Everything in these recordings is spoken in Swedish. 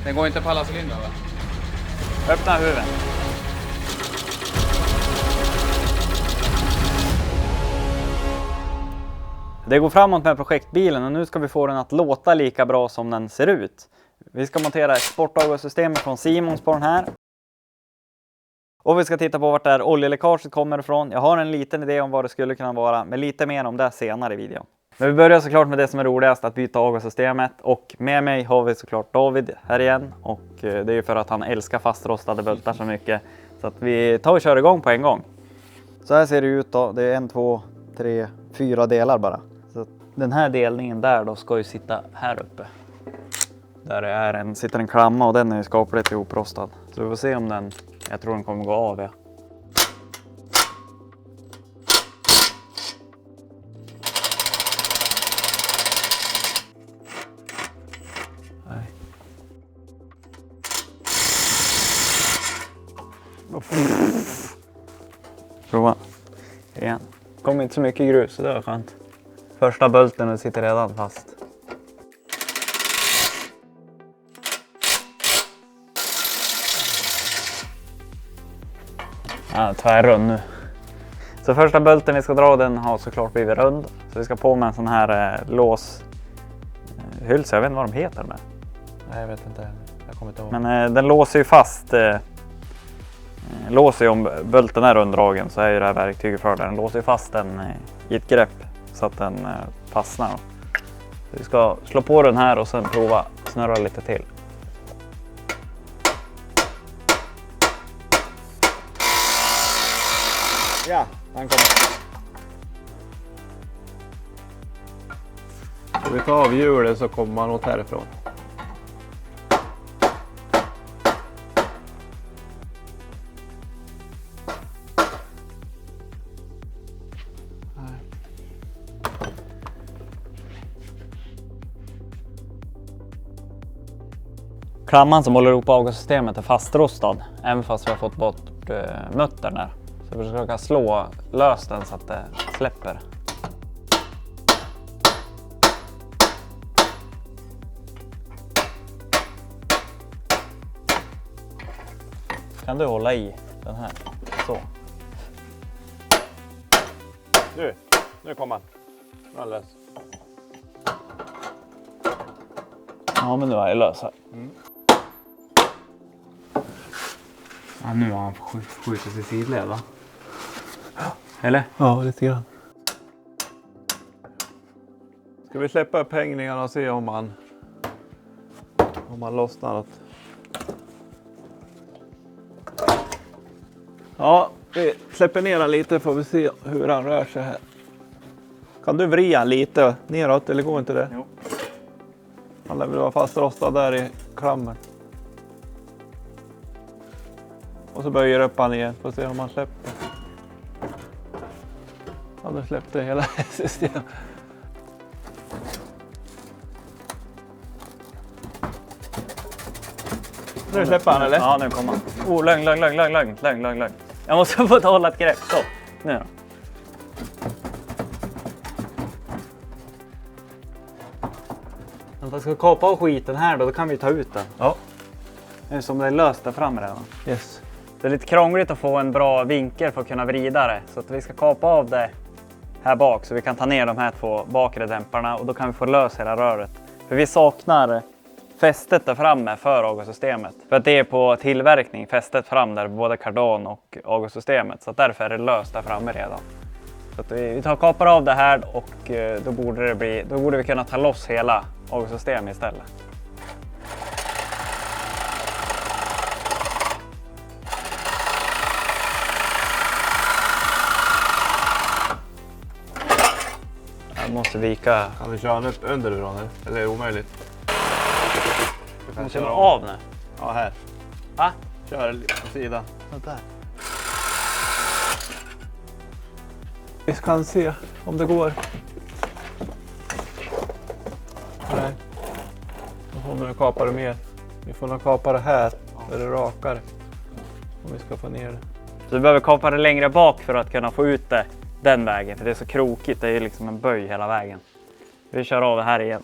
Den går inte på alla cylindrar, va? Öppna huven. Det går framåt med projektbilen och nu ska vi få den att låta lika bra som den ser ut. Vi ska montera ett sportavgassystem från Siemens på den här. Och vi ska titta på vart det här oljeläckaget kommer ifrån. Jag har en liten idé om vad det skulle kunna vara, men lite mer om det senare i videon. Men vi börjar såklart med det som är roligast, att byta avgassystemet. Och med mig har vi såklart David här igen. Och det är ju för att han älskar fastrostade bultar så mycket. Så att vi tar och kör igång på en gång. Så här ser det ut då. Det är 1, 2, 3, 4 delar bara. Så den här delningen där då ska ju sitta här uppe. Där är sitter en klamma och den är ju skapligt ihoprostad. Så vi får se om den, jag tror den kommer gå av, ja. Nej. Prova. Igen. Kommer inte så mycket grus, så det var skönt. Första bulten sitter redan fast. Ja, tvärrund nu. Så första bulten vi ska dra, den har såklart blivit rund. Så vi ska på med en sån här låshylsa. Jag vet inte vad de heter med. Nej, jag vet inte. Jag kommer inte ihåg. Men den låser ju fast. Låser ju om bulten är runddragen, så är ju det här verktyget för den. Låser ju fast den i ett grepp så att den fastnar. Så vi ska slå på den här och sen prova snurra lite till. Ja, den kommer. Om vi tar av hjulet så kommer man åt härifrån. Klamman som håller ihop avgassystemet är fastrostad, även fast vi har fått bort muttern där. Så vi försöker slå lös den så att det släpper. Kan du hålla i den här? Så. Nu kommer han. Alldeles. Ja, men nu är jag lös här. Ja, nu har han skjutit i sidled, va? Eller? Ja, lite grann. Ska vi släppa upp hängningarna och se om man lossnar något. Ja, vi släpper ner han lite, får vi se hur han rör sig här. Kan du vrida lite neråt, eller går inte det? Jo. Han lär väl vara fastrostad där i klammen. Och så böjer upp han igen, får se om han släpper. Ja, nu släppte hela systemet. Nu släpper han, eller? Ja, nu kommer han. Oh, lögn. Jag måste få hålla ett grepp. Så, nu då. Om jag ska kapa av skiten här då kan vi ta ut den. Ja. Det är som det är löst där framme redan. Yes. Det är lite krångligt att få en bra vinkel för att kunna vrida det. Så att vi ska kapa av det här bak så vi kan ta ner de här 2 bakre dämparna och då kan vi få lös hela röret. För vi saknar fästet där framme för avgassystemet. För att det är på tillverkning, fästet fram där både kardan och avgassystemet. Så att därför är det löst där framme redan. Så att vi tar kapar av det här och då borde vi kunna ta loss hela avgassystemet istället. Jag måste vika. Kan vi köra han upp underifrån eller är det omöjligt? Du måste köra av nu. Ja, här. Va? Kör på sidan. Där. Vi kan se om det går. Nej. Då får vi kapa det mer. Vi får nog kapa det här. Där det är rakare. Om vi ska få ner det. Så du behöver kapa det längre bak för att kunna få ut det den vägen. För det är så krokigt. Det är liksom en böj hela vägen. Vi kör av det här igen.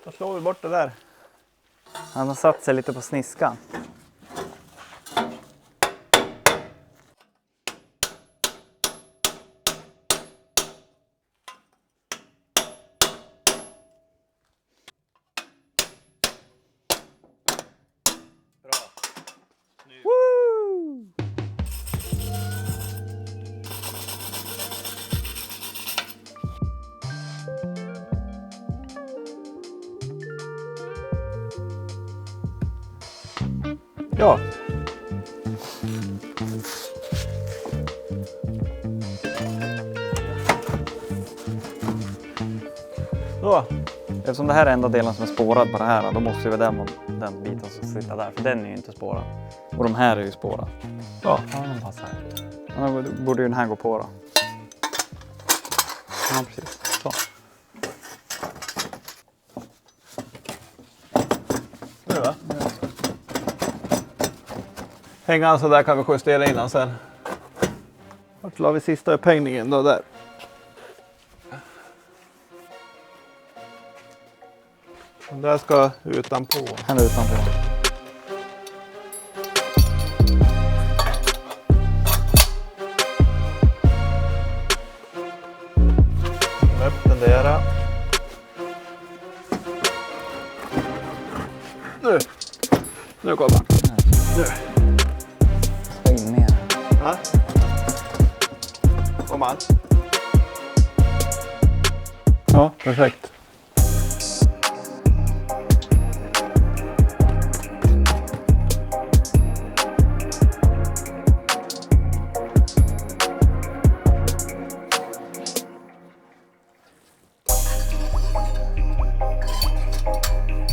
Då slår vi bort det där. Han har satt sig lite på sniskan. Ja. Så. Eftersom det här är enda delen som är spårad på det här, då måste ju den biten som sitter där, för den är ju inte spårad. Och de här är ju spårade. Ja. Ja, de passar. Ja, då borde ju den här gå på då. Ja, precis. Så. Nu va? Hängan så där kan vi justera innan sen. Vart la vi sista upphängningen då där? Den där ska utanpå. Här utanpå. Upp den där. Nu kommer han. Nu. Ska in mer. Ja. Kom han. Ja, perfekt.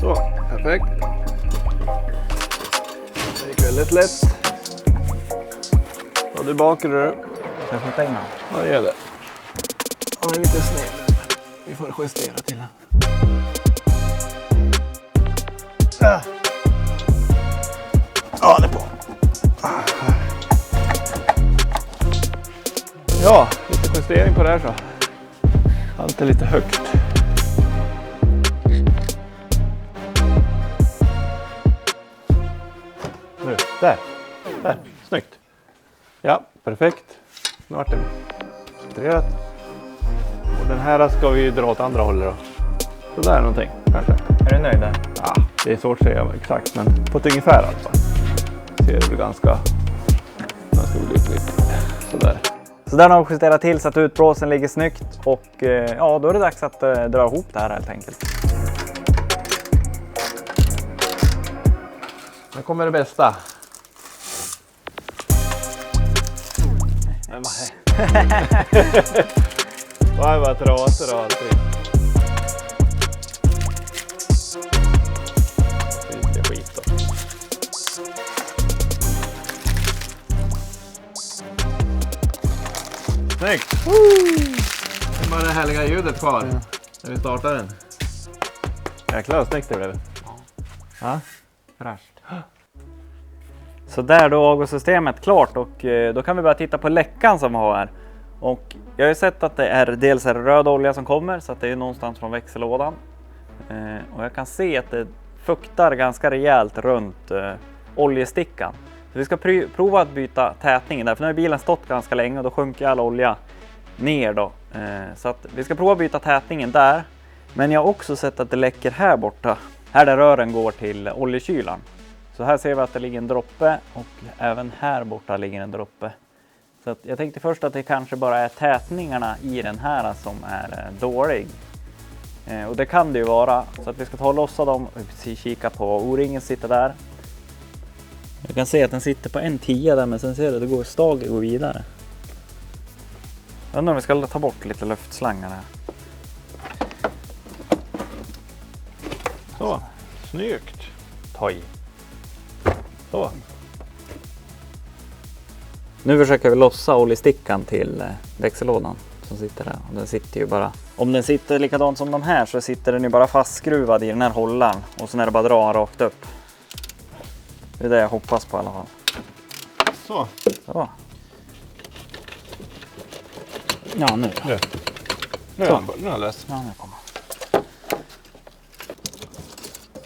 Så, perfekt. Det gick väldigt lätt. Ja, du bakar du. Ska jag flytta in den? Ja, det gör det. Han är lite sned. Vi får justera till den. Ja, det är på. Ja, lite justering på det här så. Allt är lite högt. Nu, där. Snyggt. Ja, perfekt. Nu vart det centrerat. Och den här ska vi dra åt andra hållet då. Så där någonting kanske. Är du nöjd där? Ja, det är svårt att säga exakt, men på ett ungefär alltså. Ser det väl ganska olyckligt. Sådär. Så där har vi justerat till så att utblåsen ligger snyggt och ja, då är det dags att dra ihop det här helt enkelt. Nu kommer det bästa. Vad var trasor och allting. Lite skit då. Snyggt! Det är bara det härliga ljudet kvar när vi startar den. Jäklar snyggt det blev. Ja. Fräscht. Så där då är avgassystemet klart och då kan vi börja titta på läckan som vi har här. Och jag har ju sett att det är dels är röd olja som kommer så att det är någonstans från växellådan. Och jag kan se att det fuktar ganska rejält runt oljestickan. Så vi ska prova att byta tätningen där, för nu har bilen stått ganska länge och då sjunker all olja ner då. Så att vi ska prova att byta tätningen där. Men jag har också sett att det läcker här borta, här där rören går till oljekylan. Så här ser vi att det ligger en droppe och även här borta ligger en droppe. Så att jag tänkte först att det kanske bara är tätningarna i den här som är dålig. Och det kan det ju vara, så att vi ska ta och lossa dem och kika på O-ringen sitter där. Jag kan se att den sitter på en 10 där, men sen ser du att det går stag och går vidare. Jag undrar om vi ska ta bort lite luftslangar här. Så, snyggt. Ta i. Så. Nu försöker vi lossa oljestickan till växellådan som sitter där. Och den sitter ju bara, om den sitter likadant som de här så sitter den ju bara fastskruvad i den här hållaren. Och sen är det bara att dra rakt upp. Det är det jag hoppas på i alla fall. Så. Så. Ja, nu då. Nu är han lös. Ja, nu kommer.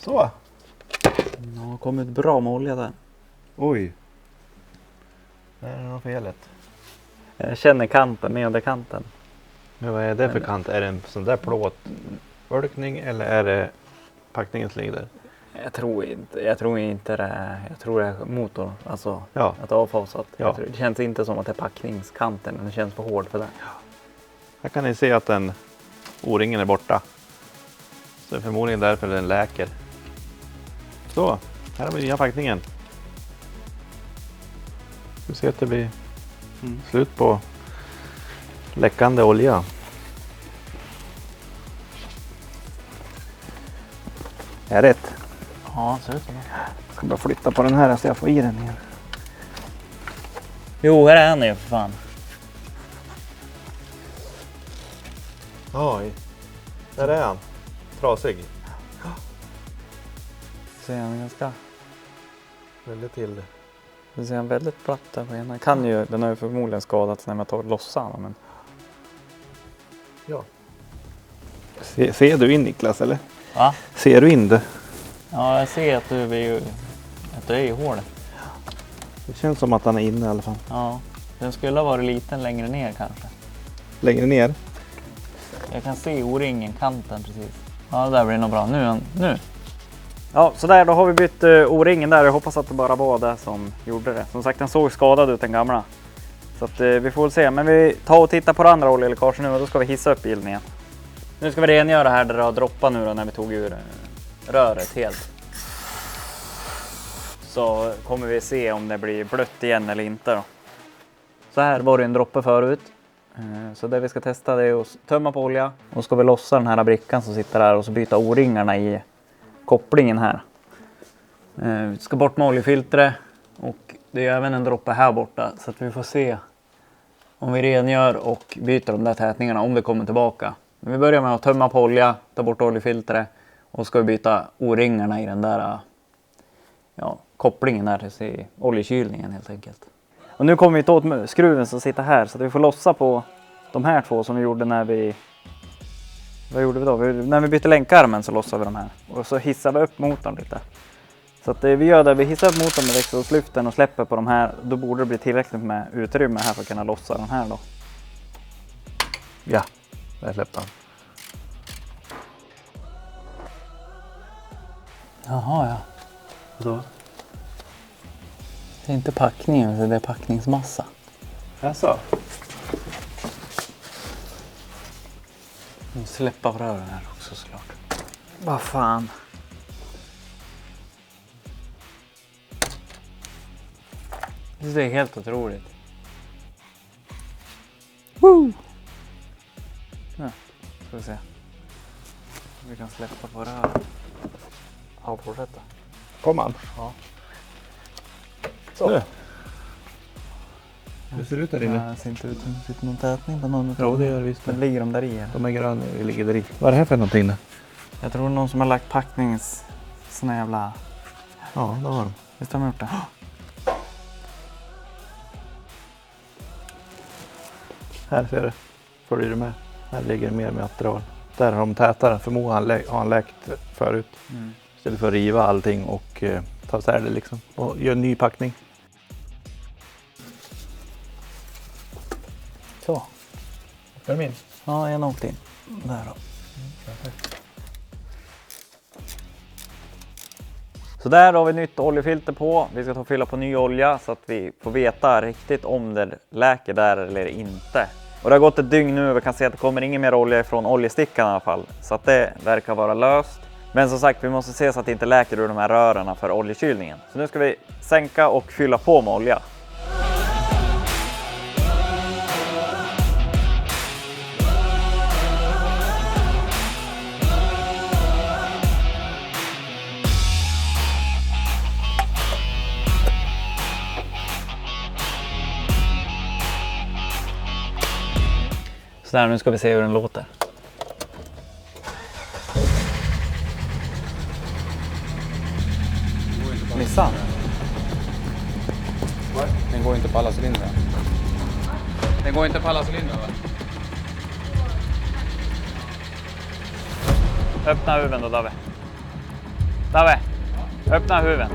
Så. Det har kommit bra med olja där. Oj. Det är nog felet. Jag känner kanten, nederkanten. Men vad är det för kant? Är det en sån där plåtölkning eller är det packningen som ligger där? Jag tror inte det. Jag tror det är motorn. Alltså Ja. att det är avfasat. Ja. Det känns inte som att det är packningskanten. Men det känns för hård för det. Här kan ni se att den O-ringen är borta. Så det är förmodligen därför den läker. Så, här har vi nya packningen. Vi ser att det blir slut på läckande olja. Är rätt? Ja, ser ut som det. Jag ska bara flytta på den här så jag får i den igen. Jo, här är han ju för fan. Oj, där är han. Trasig. Ser han ganska... Väldigt till. Det ser han väldigt platt där på ena. Den har ju förmodligen skadats när man tar lossarna. Men... Ja. Ser du in Niklas eller? Va? Ser du in det? Ja, jag ser att du är i hålet. Det känns som att han är inne i alla fall. Ja, den skulle ha varit liten längre ner kanske. Längre ner? Jag kan se O-ringen, kanten precis. Ja, det där blir nog bra. Nu. Ja, så där då har vi bytt O-ringen där. Jag hoppas att det bara var det som gjorde det. Som sagt, den såg skadad ut den gamla. Så att vi får väl se. Men vi tar och tittar på det andra oljeläckaget nu och då ska vi hissa upp bilen igen. Nu ska vi rengöra här där det har droppat nu då när vi tog ur röret helt. Så kommer vi se om det blir blött igen eller inte då. Så här var det en droppe förut. Så det vi ska testa det är att tömma på olja. Och ska vi lossa den här brickan som sitter där och så byta O-ringarna i kopplingen här. Vi ska bort med oljefiltret. Och det är även en droppe här borta. Så att vi får se om vi rengör och byter de där tätningarna om det kommer tillbaka. Men vi börjar med att tömma på olja, ta bort oljefiltret. Och ska vi byta O-ringarna i den där kopplingen där till oljekylningen helt enkelt. Och nu kommer vi ta åt skruven som sitter här så att vi får lossa på de här två som vi gjorde när vi... Vad gjorde vi då? När vi bytte länkarmen så lossade vi de här. Och så hissar vi upp motorn lite. Så att vi gör det, vi hissar upp motorn med växellådsluften och släpper på de här. Då borde det bli tillräckligt med utrymme här för att kunna lossa den här då. Ja, där släppte han. Jaha, ja. Då? Det är inte packningen, det är packningsmassa. Jaså? Släppa av rören här också såklart. Vad fan. Det är helt otroligt. Woo! Nu ska vi se. Vi kan släppa på rören. Ja, fortsätta. Kom han? Ja. Så. Nu. Hur ser det ut där inne? Det ser inte ut som det sitter någon tätning på någon. Jo, det gör det visst. Men ligger de där i? Eller? De är gröna, vi ligger där i. Vad är det här för någonting då? Jag tror någon som har lagt packnings... Såna jävla... Ja, det har de. Visst har de gjort det? Här ser du. Följer du med? Här ligger mer material. Där har de tätare. Förmodligen har han läkt förut. Istället för att riva allting och ta isär det liksom. Och göra en ny packning. Så. Är det min? Ja, en åkt in. Där då. Så där har vi nytt oljefilter på. Vi ska ta och fylla på ny olja så att vi får veta riktigt om det läker där eller inte. Och det har gått ett dygn nu och vi kan se att det kommer ingen mer olja från oljestickan i alla fall. Så att det verkar vara löst. Men som sagt, vi måste se så att det inte läker ur de här rörarna för oljekylningen. Så nu ska vi sänka och fylla på med olja. Så där, nu ska vi se hur den låter. Missar. Den går inte på alla cylindrar. Den går inte på alla cylindrar, va? Öppna huven då, David. Tave, öppna huven.